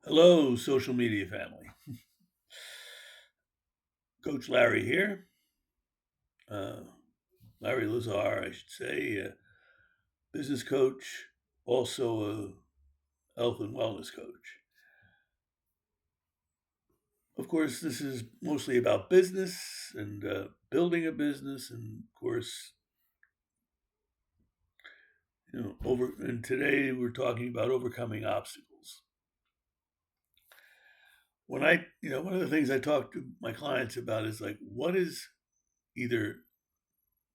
Hello, social media family. Coach Larry here. Uh, Larry Lazar, I should say, business coach, also a health and wellness coach. Of course, this is mostly about business and building a business, and of course, over. And today we're talking about overcoming obstacles. One of the things I talk to my clients about is like, what is either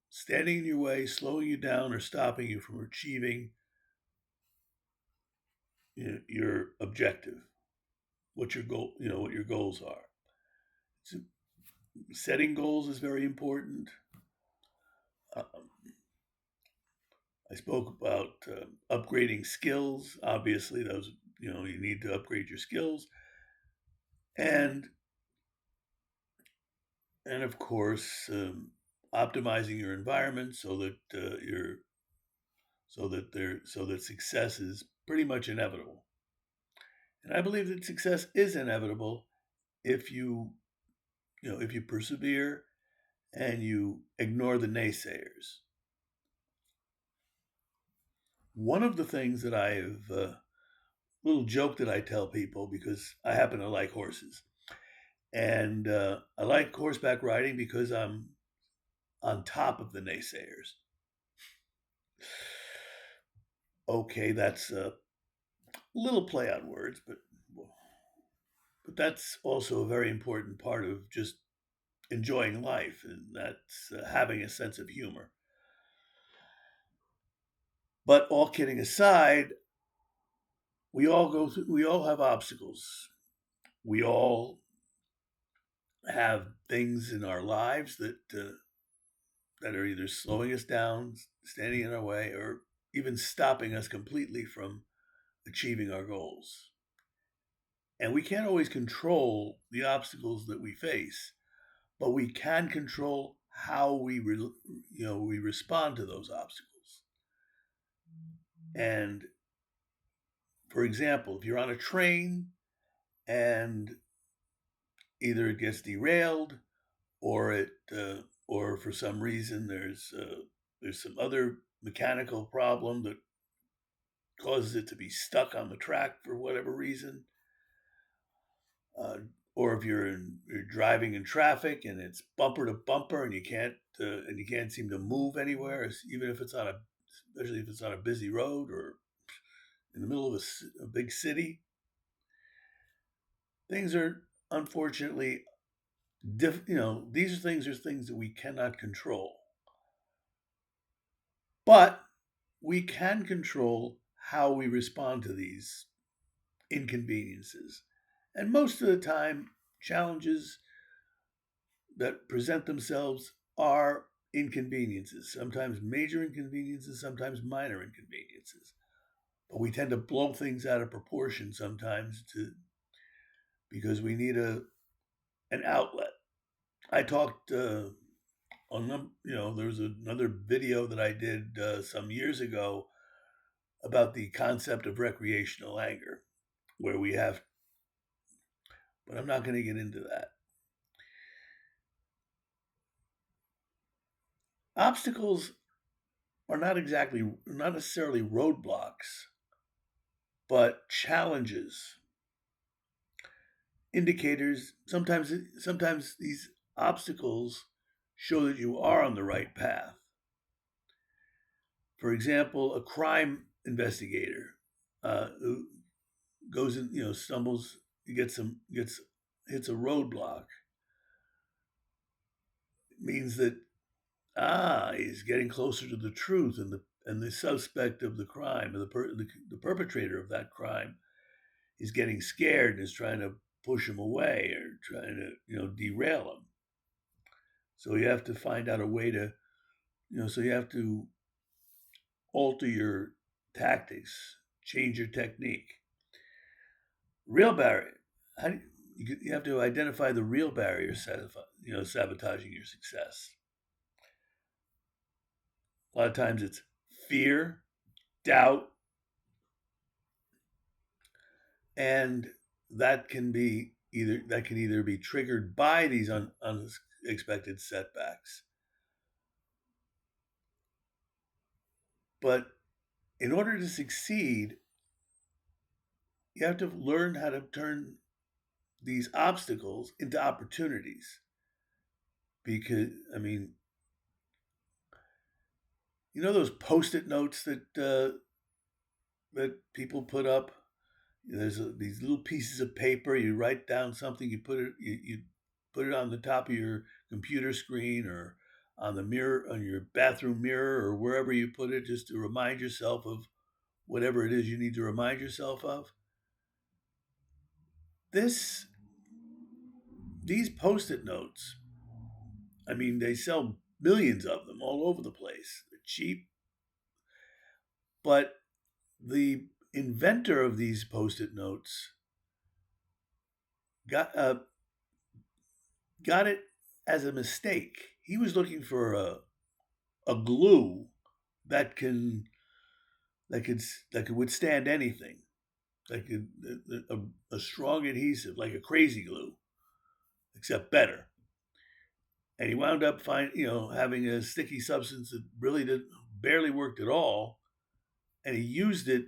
standing in your way, slowing you down, or stopping you from achieving your objective, what your goal, what your goals are. So setting goals is very important. Um, I spoke about upgrading skills. Obviously, those you need to upgrade your skills, and of course, optimizing your environment so that you're so that success is pretty much inevitable. And I believe that success is inevitable if if you persevere and you ignore the naysayers. One of the things that I've little joke that I tell people because I happen to like horses, and I like horseback riding because I'm on top of the naysayers. Okay, that's a little play on words, but that's also a very important part of just enjoying life, and that's having a sense of humor. But all kidding aside, we all have obstacles. We all have things in our lives that are either slowing us down, standing in our way, or even stopping us completely from achieving our goals. And we can't always control the obstacles that we face, but we can control how we respond to those obstacles. And for example, if you're on a train and either it gets derailed or for some reason there's some other mechanical problem that causes it to be stuck on the track for whatever reason, uh, or if you're driving in traffic and it's bumper to bumper and you can't seem to move anywhere, even if it's on a especially if it's on a busy road or in the middle of a big city, things are unfortunately these things are things that we cannot control, but we can control how we respond to these inconveniences. And most of the time, challenges that present themselves are inconveniences, sometimes major inconveniences, sometimes minor inconveniences. But we tend to blow things out of proportion sometimes because we need an outlet. I talked there was another video that I did some years ago about the concept of recreational anger, where we have, but I'm not going to get into that. Obstacles are not necessarily roadblocks, but challenges, indicators. Sometimes these obstacles show that you are on the right path. For example, a crime investigator who goes in, stumbles, gets hits a roadblock, means that he's getting closer to the truth, and the suspect of the crime, or the perpetrator of that crime, is getting scared and is trying to push him away or trying to derail him. So you have to find out a way to so you have to alter your tactics, change your technique. Real barrier. How do you have to identify the real barrier sabotaging your success. A lot of times it's fear, doubt, and that can either be triggered by these unexpected setbacks. But in order to succeed, you have to learn how to turn these obstacles into opportunities. Because, I mean, you know those post-it notes that people put up. These little pieces of paper. You write down something. You put it on the top of your computer screen or on the mirror, on your bathroom mirror, or wherever you put it, just to remind yourself of whatever it is you need to remind yourself of. This these post-it notes. I mean, they sell millions of them all over the place. They're cheap, but the inventor of these post-it notes got got it as a mistake. He was looking for a glue that can that could withstand anything, like a strong adhesive, like a crazy glue, except better. And he wound up having a sticky substance that really did barely worked at all, and he used it,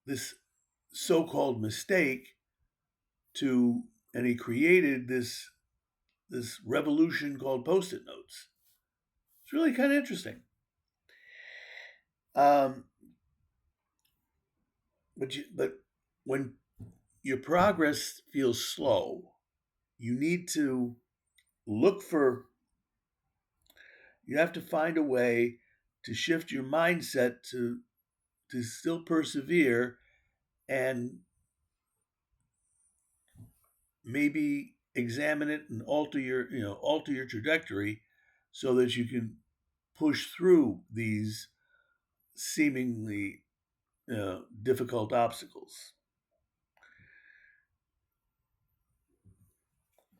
this so-called mistake, to and he created this revolution called post-it notes. It's really kind of interesting. Um, but when your progress feels slow, you need to look for. You have to find a way to shift your mindset to still persevere and maybe examine it and alter your trajectory so that you can push through these seemingly difficult obstacles.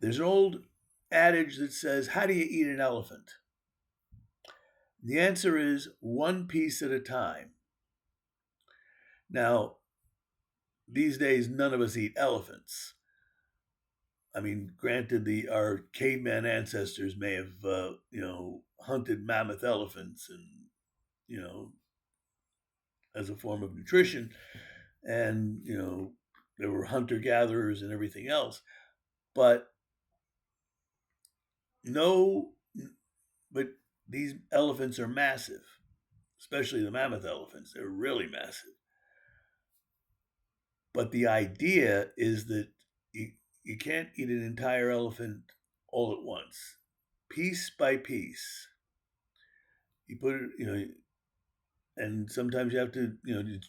There's an old adage that says, "How do you eat an elephant?" The answer is one piece at a time. Now, these days, none of us eat elephants. I mean, granted, our caveman ancestors may have, hunted mammoth elephants and, you know, as a form of nutrition, and there were hunter gatherers and everything else. But no, but these elephants are massive, especially the mammoth elephants. They're really massive. But the idea is that you can't eat an entire elephant all at once, piece by piece. You put it, and sometimes you have to,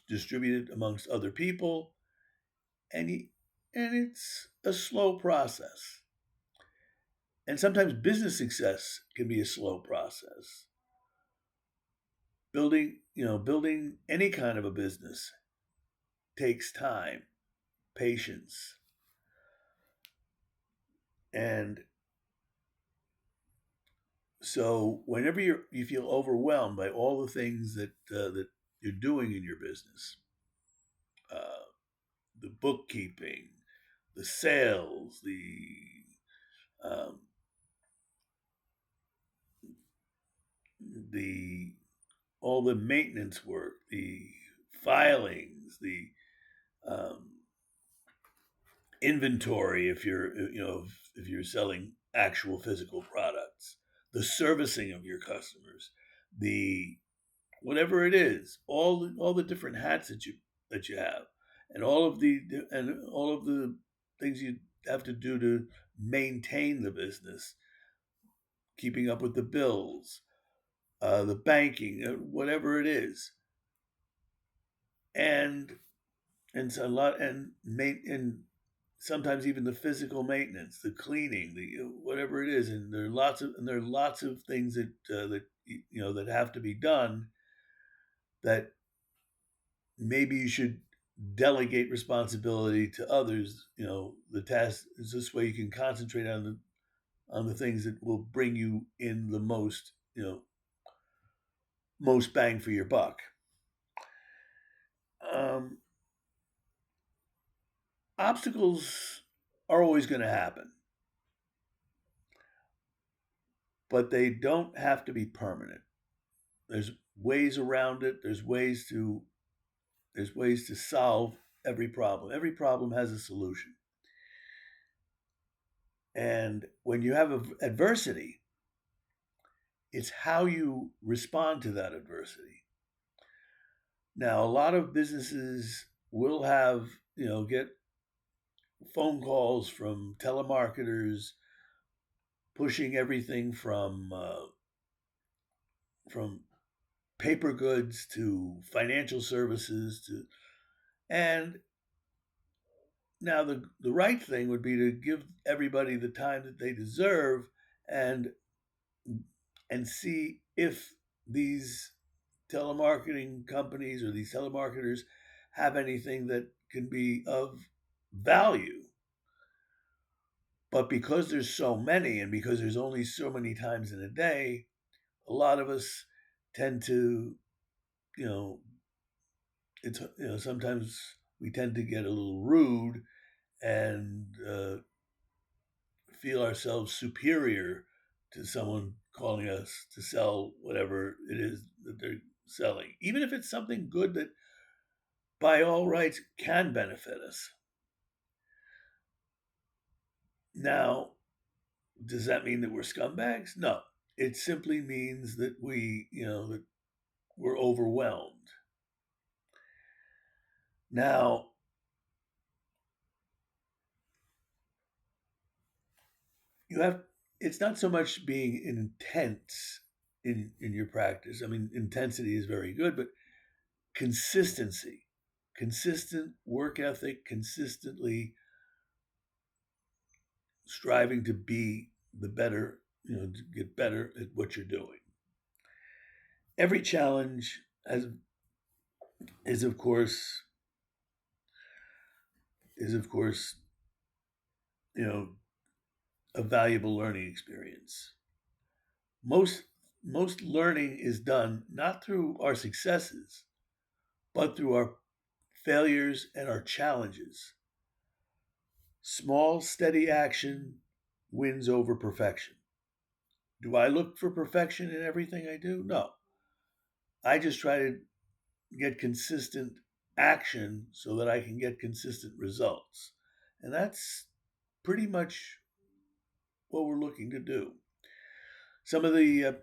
distribute it amongst other people, and it's a slow process. And sometimes business success can be a slow process. Building any kind of a business takes time, patience, and so whenever you feel overwhelmed by all the things that you're doing in your business, uh, the bookkeeping, the sales, um, the all the maintenance work, the filings, the um, inventory if you're selling actual physical products, the servicing of your customers, the whatever it is, all the different hats that you have, and all of the things you have to do to maintain the business, keeping up with the bills, the banking, whatever it is, and a lot and sometimes even the physical maintenance, the cleaning, the whatever it is, and there are lots of things that have to be done that maybe you should delegate responsibility to others. The task is this way you can concentrate on the things that will bring you in the most bang for your buck. Um, Obstacles are always going to happen, but they don't have to be permanent. There's ways around it. There's ways to solve every problem. Every problem has a solution. And when you have adversity, it's how you respond to that adversity. Now, a lot of businesses will have, get phone calls from telemarketers pushing everything from paper goods to financial services to, and now the right thing would be to give everybody the time that they deserve and and see if these telemarketing companies or these telemarketers have anything that can be of value. But because there's so many and because there's only so many times in a day, a lot of us tend to, you know, sometimes we tend to get a little rude and feel ourselves superior to someone calling us to sell whatever it is that they're selling, even if it's something good that by all rights can benefit us. Now, does that mean that we're scumbags? No. It simply means that that we're overwhelmed. Now, you have it's not so much being intense in your practice. I mean, intensity is very good, but consistency, consistent work ethic, consistently striving to be the better, to get better at what you're doing. Every challenge has is of course is of course, you know, a valuable learning experience. Most most learning is done not through our successes, but through our failures and our challenges. Small, steady action wins over perfection. Do I look for perfection in everything I do? No. I just try to get consistent action so that I can get consistent results. And that's pretty much what we're looking to do. Some of the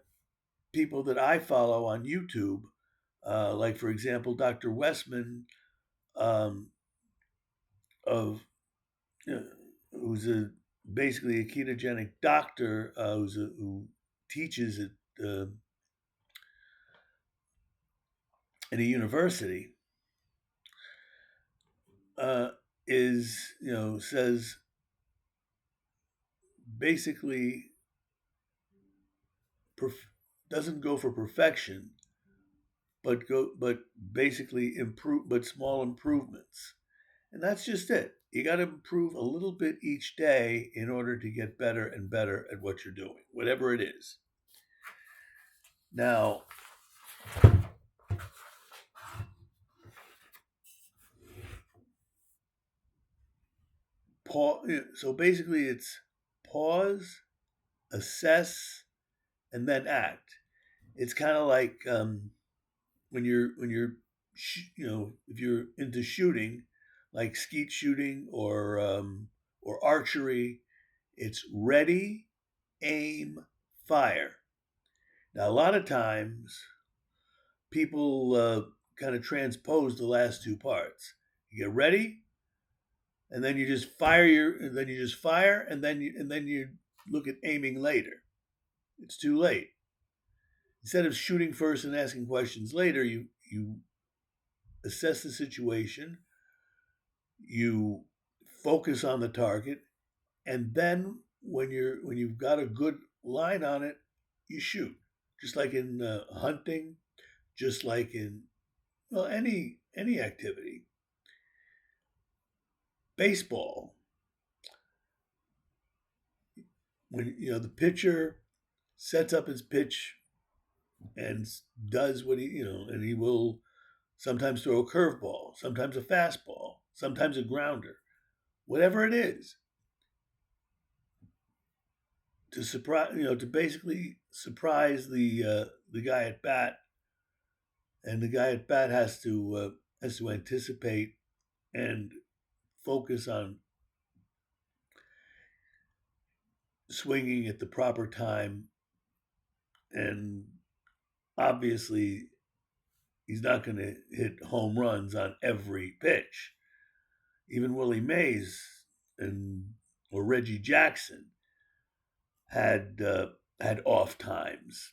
people that I follow on YouTube, like for example, Dr. Westman, um, of who's basically a ketogenic doctor, who teaches at a university, uh, is says basically doesn't go for perfection, but basically improve, but small improvements. And that's just it. You got to improve a little bit each day in order to get better and better at what you're doing, whatever it is. Now, so basically it's pause, assess, and then act. It's kind of like when you're if you're into shooting, like skeet shooting or archery, it's ready, aim, fire. Now, a lot of times people kind of transpose the last two parts. You get ready, and then you just fire, and then you look at aiming later. It's too late. Instead of shooting first and asking questions later, you assess the situation, you focus on the target, and then when you've got a good line on it, you shoot. Just like in hunting, just like in any activity. Baseball, when the pitcher sets up his pitch and does what and he will sometimes throw a curveball, sometimes a fastball, sometimes a grounder. whatever it is, to surprise, to basically surprise the guy at bat, and the guy at bat has to anticipate and focus on swinging at the proper time, and obviously he's not going to hit home runs on every pitch. Even Willie Mays and or Reggie Jackson had had off times.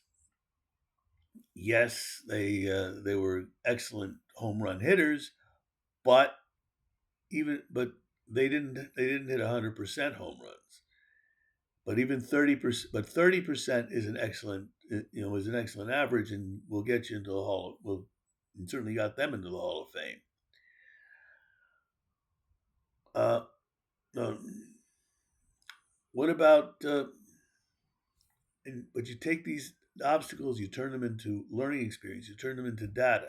Yes, they were excellent home run hitters, but but they didn't hit 100% home runs. But even 30%, but 30% is an excellent is an excellent average, and will get you into the hall. Will certainly got them into the Hall of Fame. Uh, uh, what about? But you take these obstacles, you turn them into learning experience, you turn them into data.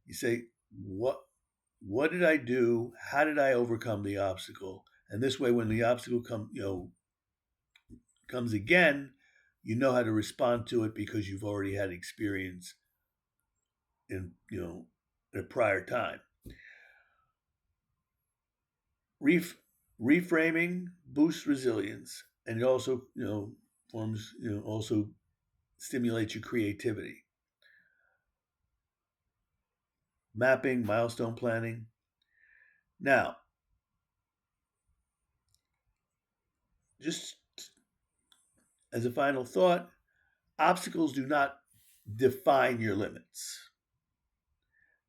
You say, what did I do? How did I overcome the obstacle? And this way, when the obstacle comes again, you know how to respond to it because you've already had experience in in a prior time. Reframing boosts resilience, and it also forms also stimulates your creativity. Mapping, milestone planning. Now, just as a final thought, obstacles do not define your limits.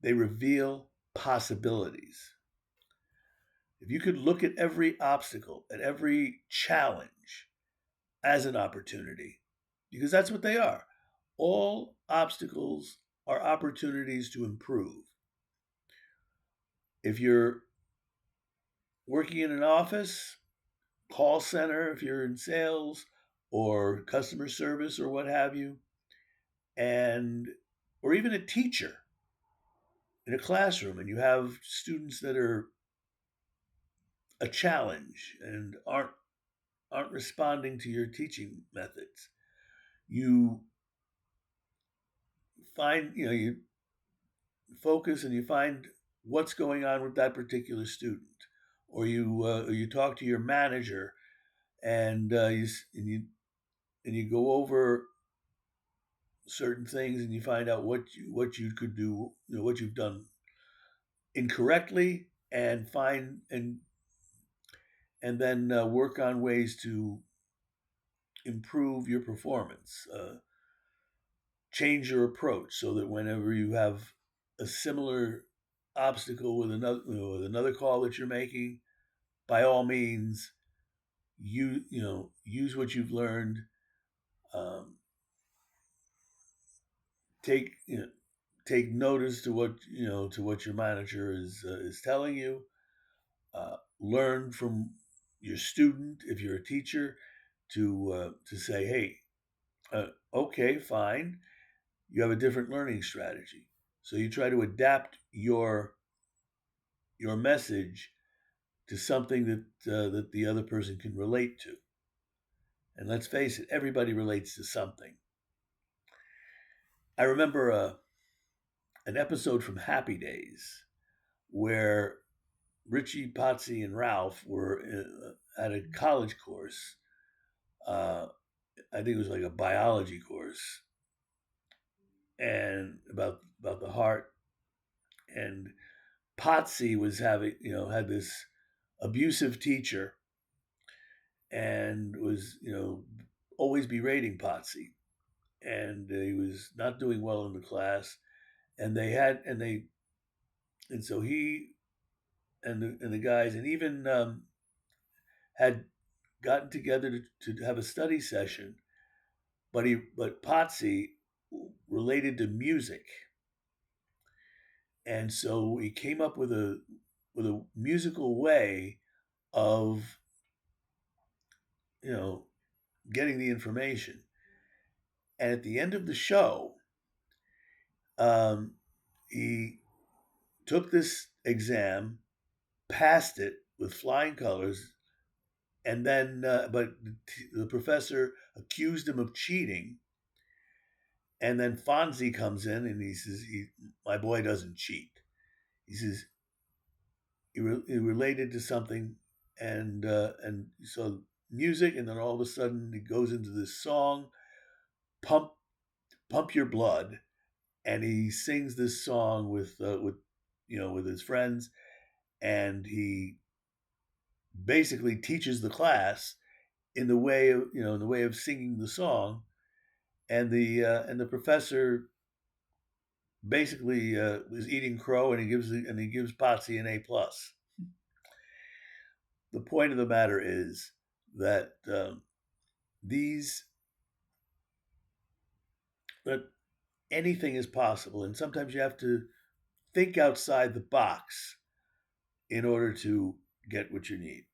They reveal possibilities. If you could look at every obstacle, at every challenge as an opportunity, because that's what they are. All obstacles are opportunities to improve. If you're working in an office, call center, if you're in sales or customer service or what have you, and or even a teacher in a classroom, and you have students that are a challenge and aren't responding to your teaching methods, you find you focus and you find what's going on with that particular student, or you talk to your manager, and you go over certain things, and you find out what you could do, what you've done incorrectly, and find and then work on ways to improve your performance, change your approach, so that whenever you have a similar obstacle with another call that you're making, by all means, use what you've learned. Um, take take notice to what your manager is telling you. Learn from your student if you're a teacher, to say, hey, okay, fine, you have a different learning strategy, so you try to adapt your message to something that the other person can relate to. And let's face it, everybody relates to something. I remember an episode from Happy Days where Richie, Potsy, and Ralph were at a college course. I think it was like a biology course, and about the heart. And Potsy was having had this abusive teacher, and was always berating Potsy, and he was not doing well in the class. And they had and so he and the guys, and even had gotten together to have a study session, but Potsy related to music, and so he came up with a musical way of you know getting the information. And at the end of the show, he took this exam, passed it, with flying colors. And then, but the professor accused him of cheating. And then Fonzie comes in and he says, "My boy doesn't cheat." He says he related to something, and so music, and then all of a sudden it goes into this song, "Pump Pump Your Blood," and he sings this song with his friends, and he basically teaches the class in the way of singing the song, and the professor basically is eating crow, and he gives Potsy an A+. The point of the matter is that these that anything is possible, and sometimes you have to think outside the box in order to get what you need.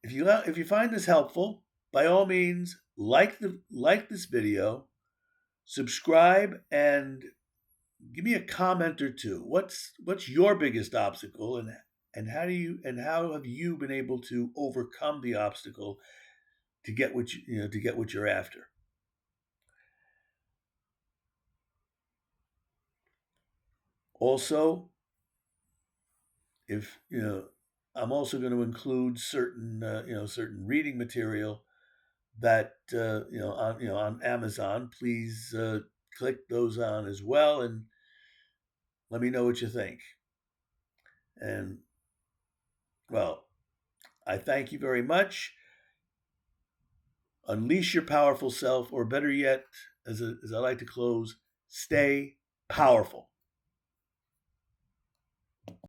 If you find this helpful, by all means like this video, subscribe, and give me a comment or two. What's your biggest obstacle, and how have you been able to overcome the obstacle to get to get what you're after? Also, if I'm also going to include certain reading material that on Amazon. Please click those on as well, and let me know what you think. And well, I thank you very much. Unleash your powerful self, or better yet, as I like to close, stay powerful.